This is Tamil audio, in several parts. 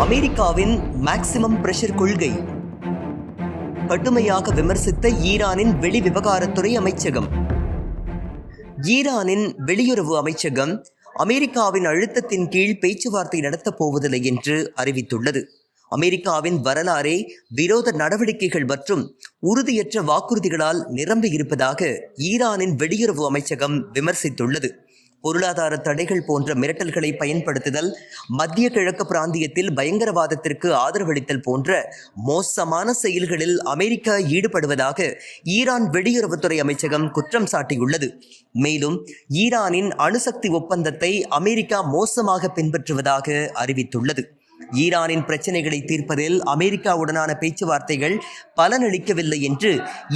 அமெரிக்காவின் மேக்சிமம் பிரஷர் கொள்கை கடுமையாக விமர்சித்த ஈரானின் வெளிவிவகாரத்துறை அமைச்சகம். ஈரானின் வெளியுறவு அமைச்சகம் அமெரிக்காவின் அழுத்தத்தின் கீழ் பேச்சுவார்த்தை நடத்தப் போவதில்லை என்று அறிவித்துள்ளது. அமெரிக்காவின் வரலாறே விரோத நடவடிக்கைகள் மற்றும் உறுதியற்ற வாக்குறுதிகளால் நிரம்பியிருப்பதாக ஈரானின் வெளியுறவு அமைச்சகம் விமர்சித்துள்ளது. பொருளாதார தடைகள் போன்ற மிரட்டல்களை பயன்படுத்துதல், மத்திய கிழக்கு பிராந்தியத்தில் பயங்கரவாதத்திற்கு ஆதரவளித்தல் போன்ற மோசமான செயல்களில் அமெரிக்கா ஈடுபடுவதாக ஈரான் வெளியுறவுத்துறை அமைச்சகம் குற்றம் சாட்டியுள்ளது. மேலும் ஈரானின் அணுசக்தி ஒப்பந்தத்தை அமெரிக்கா மோசமாக பின்பற்றுவதாக அறிவித்துள்ளது. ஈரானின் பிரச்சனைகளை தீர்ப்பதில் அமெரிக்காவுடனான பேச்சுவார்த்தைகள் பலனளிக்கவில்லை என்று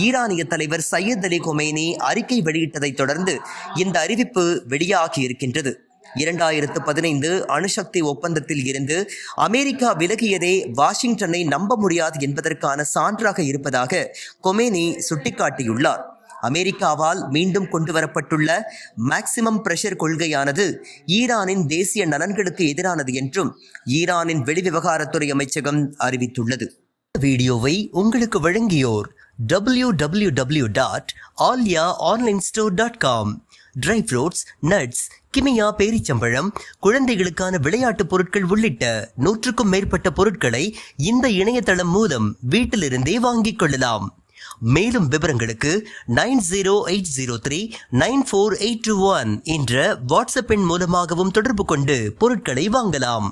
ஈரானிய தலைவர் சையத் அலி கொமேனி அறிக்கை வெளியிட்டதை தொடர்ந்து இந்த அறிவிப்பு வெளியாகியிருக்கின்றது. 2015 அணுசக்தி ஒப்பந்தத்தில் இருந்து அமெரிக்கா விலகியதே வாஷிங்டனை நம்ப முடியாது என்பதற்கான சான்றாக இருப்பதாக கொமேனி சுட்டிக்காட்டியுள்ளார். அமெரிக்காவால் மீண்டும் கொண்டுவரப்பட்டுள்ள மேக்சிமம் பிரஷர் கொள்கையானது ஈரானின் தேசிய நலன்களுக்கு எதிரானது என்றும் ஈரானின் வெளிவிவகாரத்துறை அமைச்சகம் அறிவித்துள்ளது. வீடியோவை உங்களுக்கு வழங்கியோர் www.alyaonlinestore.com. ட்ரை ஃப்ரூட்ஸ், நட்ஸ், கிமியா பேரிச்சம்பழம், குழந்தைகளுக்கான விளையாட்டு பொருட்கள் உள்ளிட்ட 100க்கும் மேற்பட்ட பொருட்களை இந்த இணையதளம் மூலம் வீட்டிலிருந்தே வாங்கிக் கொள்ளலாம். மேலும் விவரங்களுக்கு 9080394821 என்ற வாட்ஸ்அப் எண் மூலமாகவும் தொடர்பு கொண்டு பொருட்களை வாங்கலாம்.